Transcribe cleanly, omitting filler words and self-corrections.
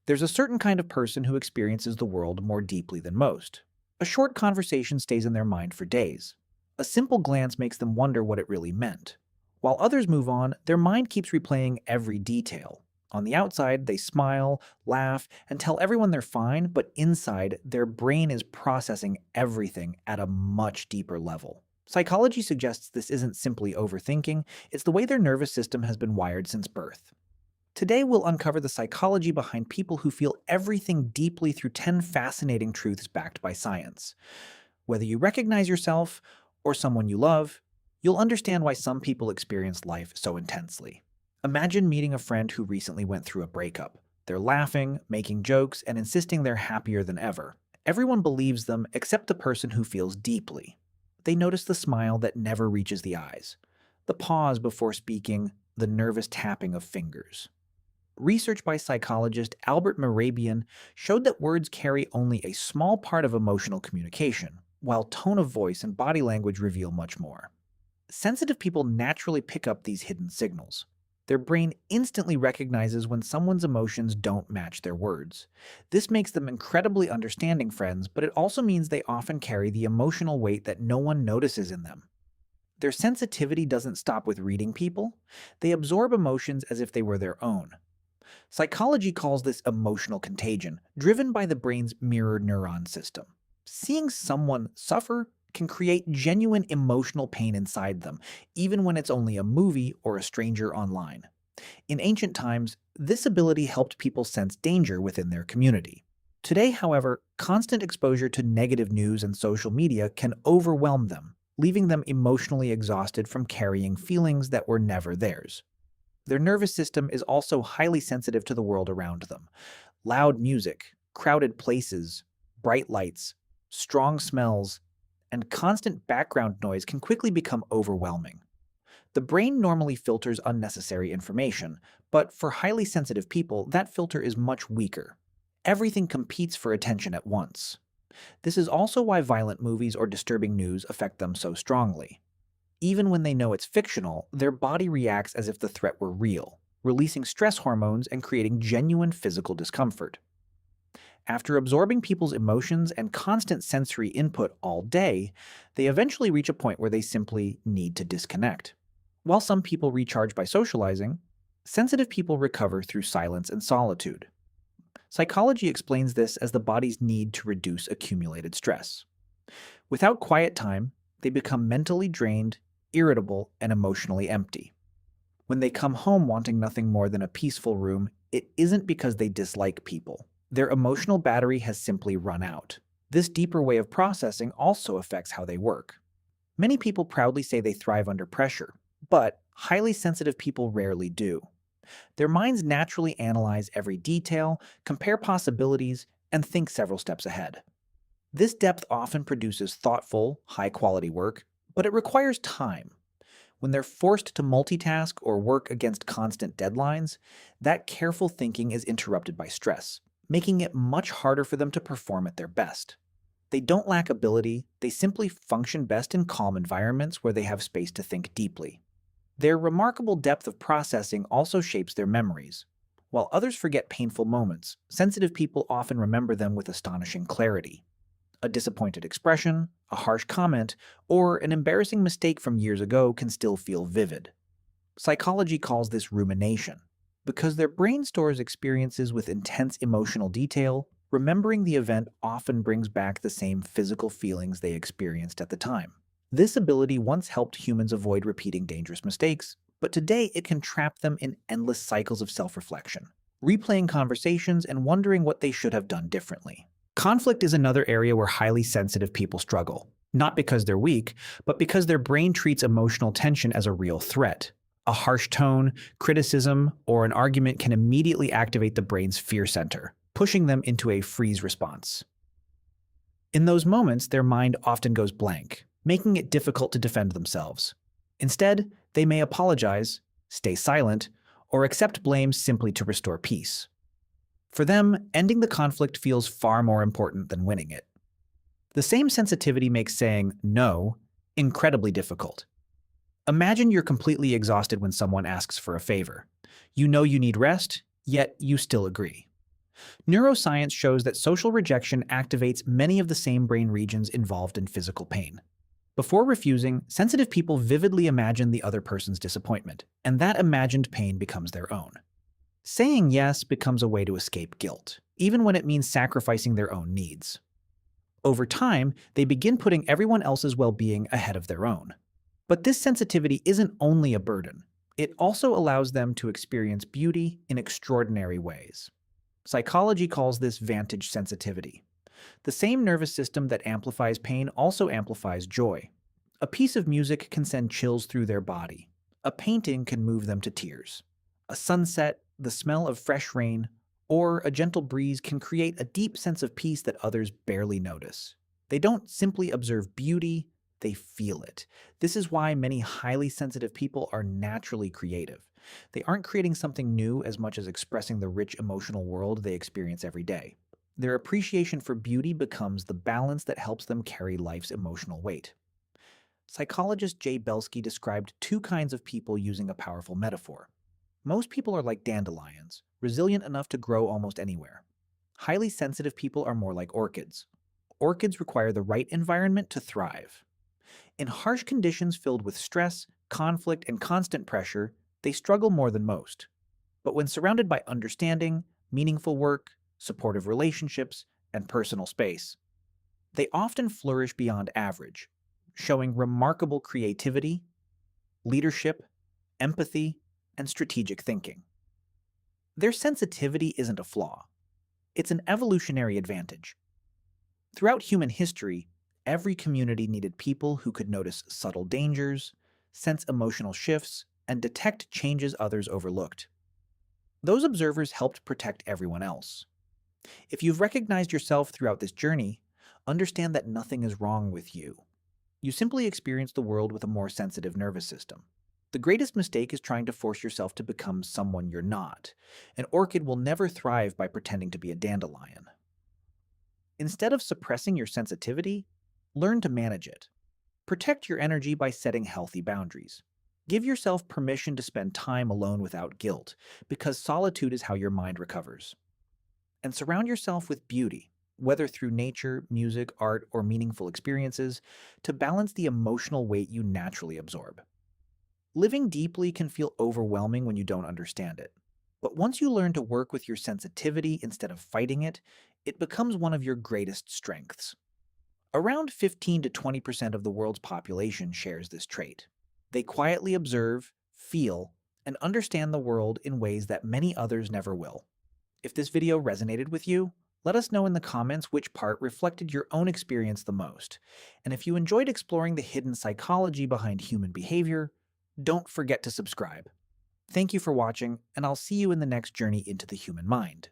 There's a certain kind of person who experiences the world more deeply than most. A short conversation stays in their mind for days. A simple glance makes them wonder what it really meant. While others move on, their mind keeps replaying every detail. On the outside, they smile, laugh, and tell everyone they're fine, but inside, their brain is processing everything at a much deeper level. Psychology suggests this isn't simply overthinking, it's the way their nervous system has been wired since birth. Today, we'll uncover the psychology behind people who feel everything deeply through 10 fascinating truths backed by science. Whether you recognize yourself or someone you love, you'll understand why some people experience life so intensely. Imagine meeting a friend who recently went through a breakup. They're laughing, making jokes, and insisting they're happier than ever. Everyone believes them except the person who feels deeply. They notice the smile that never reaches the eyes, the pause before speaking, the nervous tapping of fingers. Research by psychologist Albert Mehrabian showed that words carry only a small part of emotional communication, while tone of voice and body language reveal much more. Sensitive people naturally pick up these hidden signals. Their brain instantly recognizes when someone's emotions don't match their words. This makes them incredibly understanding friends, but it also means they often carry the emotional weight that no one notices in them. Their sensitivity doesn't stop with reading people. They absorb emotions as if they were their own. Psychology calls this emotional contagion, driven by the brain's mirror neuron system. Seeing someone suffer can create genuine emotional pain inside them, even when it's only a movie or a stranger online. In ancient times, this ability helped people sense danger within their community. Today, however, constant exposure to negative news and social media can overwhelm them, leaving them emotionally exhausted from carrying feelings that were never theirs. Their nervous system is also highly sensitive to the world around them. Loud music, crowded places, bright lights, strong smells, and constant background noise can quickly become overwhelming. The brain normally filters unnecessary information, but for highly sensitive people, that filter is much weaker. Everything competes for attention at once. This is also why violent movies or disturbing news affect them so strongly. Even when they know it's fictional, their body reacts as if the threat were real, releasing stress hormones and creating genuine physical discomfort. After absorbing people's emotions and constant sensory input all day, they eventually reach a point where they simply need to disconnect. While some people recharge by socializing, sensitive people recover through silence and solitude. Psychology explains this as the body's need to reduce accumulated stress. Without quiet time, they become mentally drained, irritable, and emotionally empty. When they come home wanting nothing more than a peaceful room, it isn't because they dislike people. Their emotional battery has simply run out. This deeper way of processing also affects how they work. Many people proudly say they thrive under pressure, but highly sensitive people rarely do. Their minds naturally analyze every detail, compare possibilities, and think several steps ahead. This depth often produces thoughtful, high-quality work, but it requires time. When they're forced to multitask or work against constant deadlines, that careful thinking is interrupted by stress, making it much harder for them to perform at their best. They don't lack ability, they simply function best in calm environments where they have space to think deeply. Their remarkable depth of processing also shapes their memories. While others forget painful moments, sensitive people often remember them with astonishing clarity. A disappointed expression, a harsh comment, or an embarrassing mistake from years ago can still feel vivid. Psychology calls this rumination. Because their brain stores experiences with intense emotional detail, remembering the event often brings back the same physical feelings they experienced at the time. This ability once helped humans avoid repeating dangerous mistakes, but today it can trap them in endless cycles of self-reflection, replaying conversations and wondering what they should have done differently. Conflict is another area where highly sensitive people struggle, not because they're weak, but because their brain treats emotional tension as a real threat. A harsh tone, criticism, or an argument can immediately activate the brain's fear center, pushing them into a freeze response. In those moments, their mind often goes blank, making it difficult to defend themselves. Instead, they may apologize, stay silent, or accept blame simply to restore peace. For them, ending the conflict feels far more important than winning it. The same sensitivity makes saying no incredibly difficult. Imagine you're completely exhausted when someone asks for a favor. You know you need rest, yet you still agree. Neuroscience shows that social rejection activates many of the same brain regions involved in physical pain. Before refusing, sensitive people vividly imagine the other person's disappointment, and that imagined pain becomes their own. Saying yes becomes a way to escape guilt, even when it means sacrificing their own needs. Over time, they begin putting everyone else's well-being ahead of their own. But this sensitivity isn't only a burden. It also allows them to experience beauty in extraordinary ways. Psychology calls this vantage sensitivity. The same nervous system that amplifies pain also amplifies joy. A piece of music can send chills through their body. A painting can move them to tears. A sunset, the smell of fresh rain, or a gentle breeze can create a deep sense of peace that others barely notice. They don't simply observe beauty, they feel it. This is why many highly sensitive people are naturally creative. They aren't creating something new as much as expressing the rich emotional world they experience every day. Their appreciation for beauty becomes the balance that helps them carry life's emotional weight. Psychologist Jay Belsky described two kinds of people using a powerful metaphor. Most people are like dandelions, resilient enough to grow almost anywhere. Highly sensitive people are more like orchids. Orchids require the right environment to thrive. In harsh conditions filled with stress, conflict, and constant pressure, they struggle more than most. But when surrounded by understanding, meaningful work, supportive relationships, and personal space, they often flourish beyond average, showing remarkable creativity, leadership, empathy, and strategic thinking. Their sensitivity isn't a flaw. It's an evolutionary advantage. Throughout human history, every community needed people who could notice subtle dangers, sense emotional shifts, and detect changes others overlooked. Those observers helped protect everyone else. If you've recognized yourself throughout this journey, understand that nothing is wrong with you. You simply experience the world with a more sensitive nervous system. The greatest mistake is trying to force yourself to become someone you're not. An orchid will never thrive by pretending to be a dandelion. Instead of suppressing your sensitivity, learn to manage it. Protect your energy by setting healthy boundaries. Give yourself permission to spend time alone without guilt, because solitude is how your mind recovers. And surround yourself with beauty, whether through nature, music, art, or meaningful experiences, to balance the emotional weight you naturally absorb. Living deeply can feel overwhelming when you don't understand it. But once you learn to work with your sensitivity instead of fighting it, it becomes one of your greatest strengths. Around 15 to 20% of the world's population shares this trait. They quietly observe, feel, and understand the world in ways that many others never will. If this video resonated with you, let us know in the comments which part reflected your own experience the most. And if you enjoyed exploring the hidden psychology behind human behavior, don't forget to subscribe. Thank you for watching, and I'll see you in the next journey into the human mind.